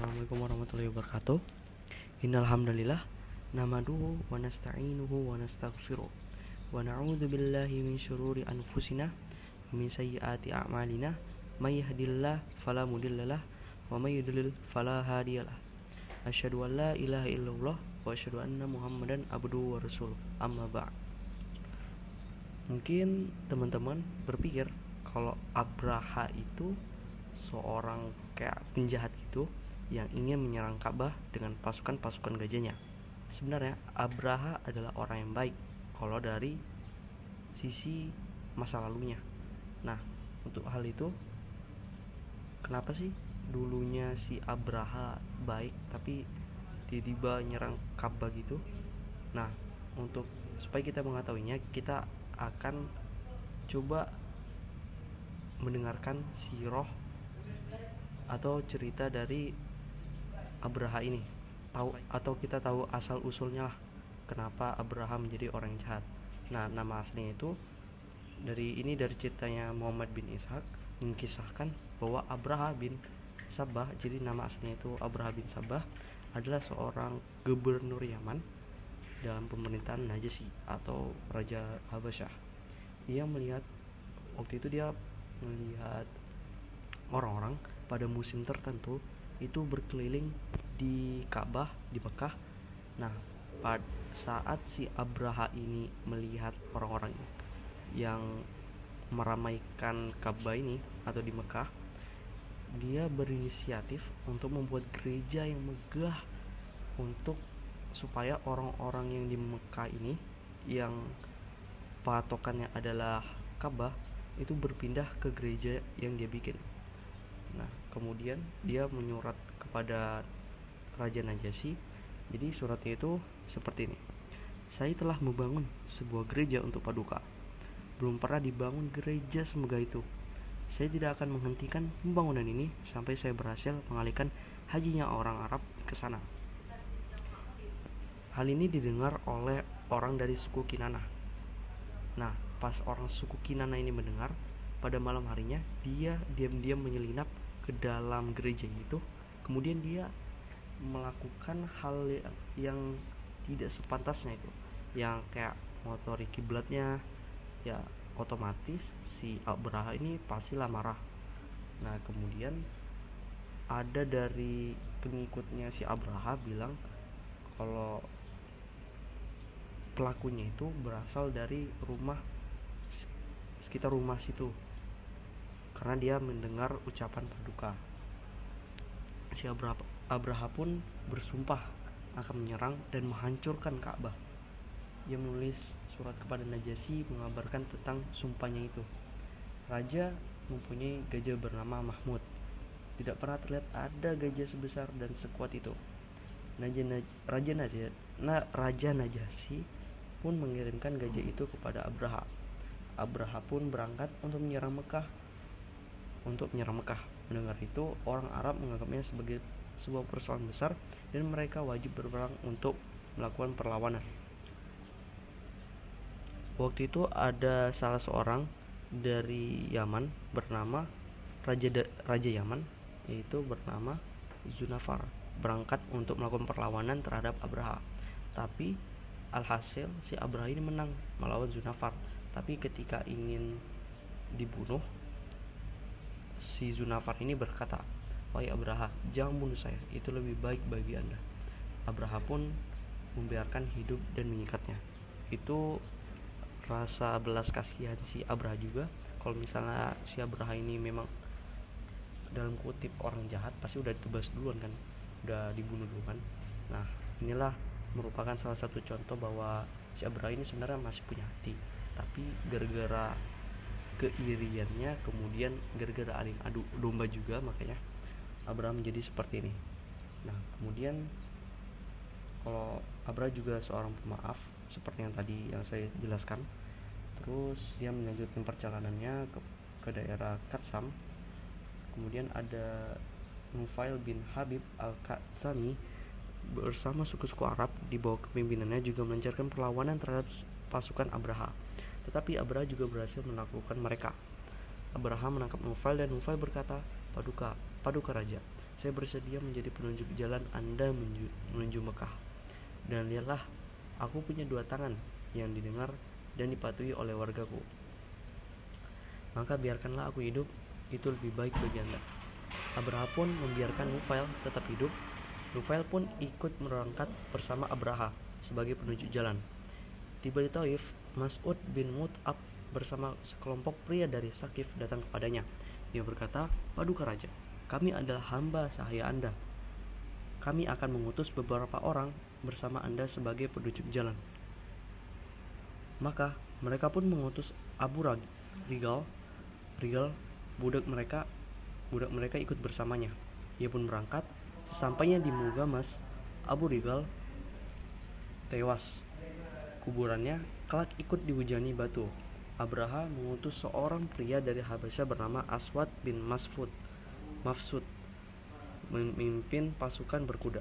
Assalamualaikum warahmatullahi wabarakatuh. Innal hamdalillah nahmaduhu wa nasta'inuhu wa nastaghfiruh wa na'udzu billahi min syururi anfusina wa min sayyiati a'malina may yahdihillahu fala mudhillalah wa may yudlil fala hadiyalah. Asyhadu an la ilaha illallah wa asyhadu anna Muhammadan abduhu wa rasuluh. Amma ba'd. Mungkin teman-teman berpikir kalau Abraha itu seorang kayak penjahat gitu yang ingin menyerang Ka'bah dengan pasukan-pasukan gajahnya. Sebenarnya Abraha adalah orang yang baik kalau dari sisi masa lalunya. Nah, untuk hal itu kenapa sih dulunya si Abraha baik tapi tiba-tiba nyerang Ka'bah gitu? Nah, untuk supaya kita mengetahuinya, kita akan coba mendengarkan sirah atau cerita dari Abraha ini. Kita tahu asal usulnya lah kenapa Abraha menjadi orang jahat. Nah, nama aslinya itu dari ceritanya Muhammad bin Ishaq mengisahkan bahwa Abraha bin Sabah, jadi nama aslinya itu Abraha bin Sabah, adalah seorang gubernur Yaman dalam pemerintahan Najasyi atau Raja Habasyah. Waktu itu dia melihat orang-orang pada musim tertentu itu berkeliling di Ka'bah di Mekah. Nah, pada saat si Abraha ini melihat orang-orang yang meramaikan Ka'bah ini atau di Mekah, dia berinisiatif untuk membuat gereja yang megah supaya orang-orang yang di Mekah ini yang patokannya adalah Ka'bah itu berpindah ke gereja yang dia bikin. Nah, kemudian dia menyurat kepada Raja Najasyi. Jadi suratnya itu seperti ini. Saya telah membangun sebuah gereja untuk Paduka. Belum pernah dibangun gereja semegah itu. Saya tidak akan menghentikan pembangunan ini sampai saya berhasil mengalihkan hajinya orang Arab ke sana. Hal ini didengar oleh orang dari suku Kinanah. Nah, pas orang suku Kinanah ini mendengar, pada malam harinya dia diam-diam menyelinap ke dalam gereja itu. Kemudian dia melakukan hal yang tidak sepantasnya itu, yang kayak ngotori kiblatnya. Ya, otomatis si Abraha ini pastilah marah. Nah, kemudian ada dari pengikutnya si Abraha bilang kalau pelakunya itu berasal dari sekitar rumah situ, karena dia mendengar ucapan Paduka. Si Abraha pun bersumpah akan menyerang dan menghancurkan Ka'bah. Dia menulis surat kepada Najasyi mengabarkan tentang sumpahnya itu. Raja mempunyai gajah bernama Mahmud. Tidak pernah terlihat ada gajah sebesar dan sekuat itu. Raja Najasyi pun mengirimkan gajah itu kepada Abraha. Abraha pun berangkat untuk menyerang Mekah. Mendengar itu, orang Arab menganggapnya sebagai sebuah persoalan besar dan mereka wajib berperang untuk melakukan perlawanan. Waktu itu ada salah seorang dari Yaman bernama Raja Yaman, yaitu bernama Zunafar, berangkat untuk melakukan perlawanan terhadap Abraha. Tapi alhasil si Abraha ini menang melawan Zunafar. Tapi ketika ingin dibunuh, si Zunafar ini berkata, "Wahai Abraha, jangan bunuh saya, itu lebih baik bagi Anda." Abraha pun membiarkan hidup dan mengikatnya. Itu rasa belas kasihan si Abraha juga. Kalau misalnya si Abraha ini memang dalam kutip orang jahat, pasti udah ditebas duluan kan, udah dibunuh duluan. Nah, inilah merupakan salah satu contoh bahwa si Abraha ini sebenarnya masih punya hati, tapi gara-gara keiriannya, kemudian gara-gara adu domba juga, makanya Abraha menjadi seperti ini. Nah, kemudian kalau Abraha juga seorang pemaaf seperti yang tadi yang saya jelaskan. Terus dia melanjutkan perjalanannya ke daerah Qatsam. Kemudian ada Nufail bin Habib al-Qatsami bersama suku-suku Arab di bawah kepemimpinannya juga melancarkan perlawanan terhadap pasukan Abraha. Tetapi Abraha juga berhasil menaklukkan mereka. Abraha menangkap Nufail dan Nufail berkata, Paduka Raja, Saya bersedia menjadi penunjuk jalan Anda menuju Mekah. Dan lihatlah, aku punya 2 tangan yang didengar dan dipatuhi oleh wargaku. Maka biarkanlah aku hidup, itu lebih baik bagi Anda." Abraha pun membiarkan Nufail tetap hidup. Nufail pun ikut berangkat bersama Abraha sebagai penunjuk jalan. Tiba di Taif, Mas'ud bin Mut'ab bersama sekelompok pria dari Sakif datang kepadanya. Dia berkata, "Paduka Raja, kami adalah hamba sahaya Anda. Kami akan mengutus beberapa orang bersama Anda sebagai penunjuk jalan." Maka mereka pun mengutus Abu Rigal, budak mereka ikut bersamanya. Ia pun berangkat. Sesampainya di Mugamas, Abu Rigal tewas. Kuburannya kelak ikut dihujani batu. Abraha mengutus seorang pria dari Habasyah bernama Aswad bin Mafsud memimpin pasukan berkuda.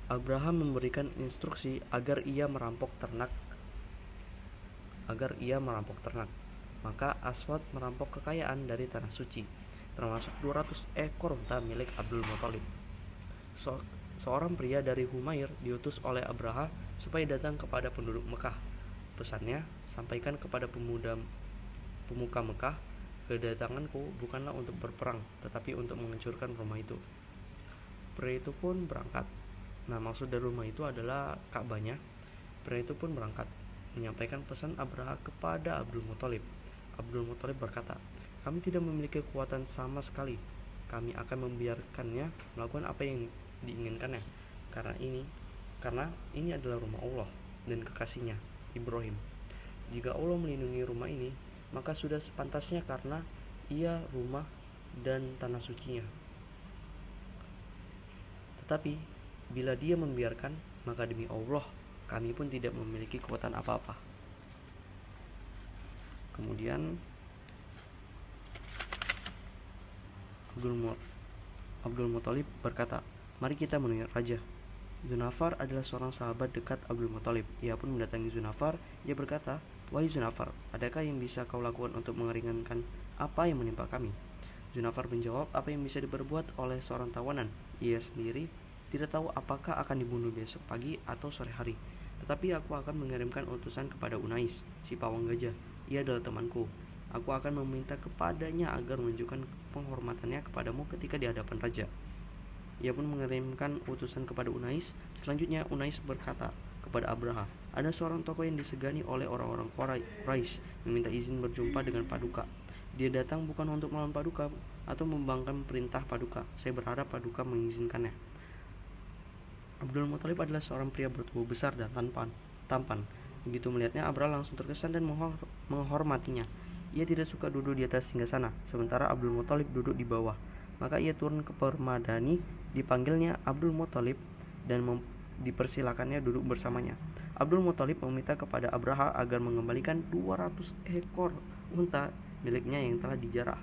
Abraha memberikan instruksi agar ia merampok ternak. Maka Aswad merampok kekayaan dari tanah suci, termasuk 200 ekor unta milik Abdul Muthalib. Seorang pria dari Humair diutus oleh Abraha supaya datang kepada penduduk Mekah. Pesannya, "Sampaikan kepada pemuka Mekah, kedatanganku bukanlah untuk berperang, tetapi untuk menghancurkan rumah itu." Pria itu pun berangkat. Nah, maksud dari rumah itu adalah Ka'bahnya. Pria itu pun berangkat, menyampaikan pesan Abraha kepada Abdul Muthalib. Abdul Muthalib berkata, "Kami tidak memiliki kekuatan sama sekali. Kami akan membiarkannya melakukan apa yang diinginkannya, karena ini adalah rumah Allah dan kekasihnya, Ibrahim. Jika Allah melindungi rumah ini, maka sudah sepantasnya karena ia rumah dan tanah sucinya. Tetapi bila dia membiarkan, maka demi Allah, kami pun tidak memiliki kekuatan apa-apa." Kemudian Abdul Muthalib berkata, "Mari kita menemui raja." Zunafar adalah seorang sahabat dekat Abdul Muthalib. Ia pun mendatangi Zunafar. Ia berkata, "Wahai Zunafar, adakah yang bisa kau lakukan untuk meringankan apa yang menimpa kami?" Zunafar menjawab, "Apa yang bisa diperbuat oleh seorang tawanan? Ia sendiri tidak tahu apakah akan dibunuh besok pagi atau sore hari. Tetapi aku akan mengirimkan utusan kepada Unais, si pawang gajah. Ia adalah temanku. Aku akan meminta kepadanya agar menunjukkan penghormatannya kepadamu ketika di hadapan raja." Ia pun mengirimkan utusan kepada Unais. Selanjutnya Unais berkata kepada Abraha, "Ada seorang tokoh yang disegani oleh orang-orang Quraisy meminta izin berjumpa dengan Paduka. Dia datang bukan untuk melawan Paduka atau membangkang perintah Paduka. Saya berharap Paduka mengizinkannya." Abdul Muthalib adalah seorang pria bertubuh besar dan tampan. Begitu melihatnya, Abraha langsung terkesan dan menghormatinya. Ia tidak suka duduk di atas singgasana, sementara Abdul Muthalib duduk di bawah. Maka ia turun ke permadani, dipanggilnya Abdul Muthalib dan dipersilakannya duduk bersamanya. Abdul Muthalib meminta kepada Abraha agar mengembalikan 200 ekor unta miliknya yang telah dijarah.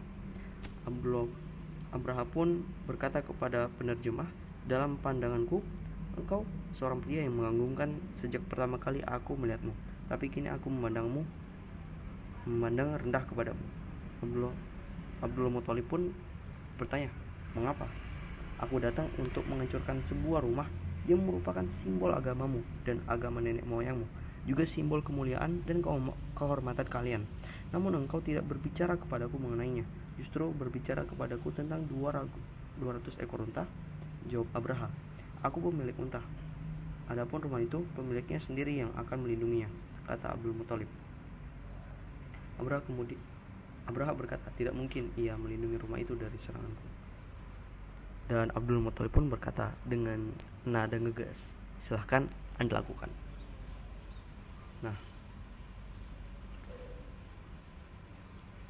Abraha pun berkata kepada penerjemah, "Dalam pandanganku, engkau seorang pria yang mengagumkan sejak pertama kali aku melihatmu, tapi kini aku memandang rendah kepadamu." Abdul Muthalib pun bertanya, "Mengapa?" "Aku datang untuk menghancurkan sebuah rumah yang merupakan simbol agamamu dan agama nenek moyangmu, juga simbol kemuliaan dan kehormatan kalian. Namun engkau tidak berbicara kepadaku mengenainya, justru berbicara kepadaku tentang 200 ekor unta." Jawab Abraha, "Aku pemilik unta. Adapun rumah itu pemiliknya sendiri yang akan melindunginya," kata Abdul Muthalib. Abraha berkata, "Tidak mungkin ia melindungi rumah itu dari seranganku." Dan Abdul Muthalib pun berkata dengan nada ngegas, "Silahkan Anda lakukan." Nah,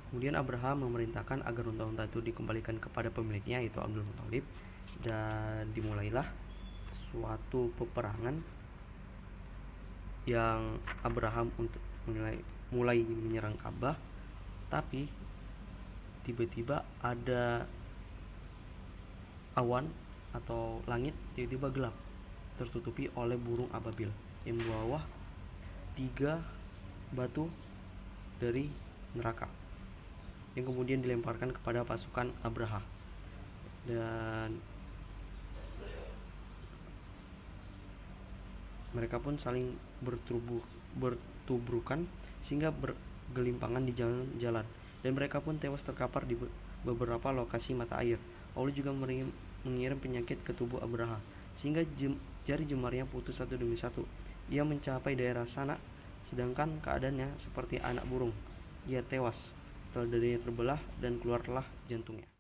kemudian Abraha memerintahkan agar unta-unta itu dikembalikan kepada pemiliknya, yaitu Abdul Muthalib, dan dimulailah suatu peperangan yang Abraham untuk mulai menyerang Ka'bah. Tapi tiba-tiba ada awan atau langit tiba-tiba gelap, tertutupi oleh burung ababil yang membawa 3 batu dari neraka yang kemudian dilemparkan kepada pasukan Abraha. Dan Mereka pun saling bertubrukan sehingga bergelimpangan di jalan-jalan, dan mereka pun tewas terkapar di beberapa lokasi mata air. Allah juga mengirim penyakit ke tubuh Abraha sehingga jari jemarinya putus satu demi satu. Ia mencapai daerah sana, sedangkan keadaannya seperti anak burung. Ia tewas setelah dadanya terbelah dan keluarlah jantungnya.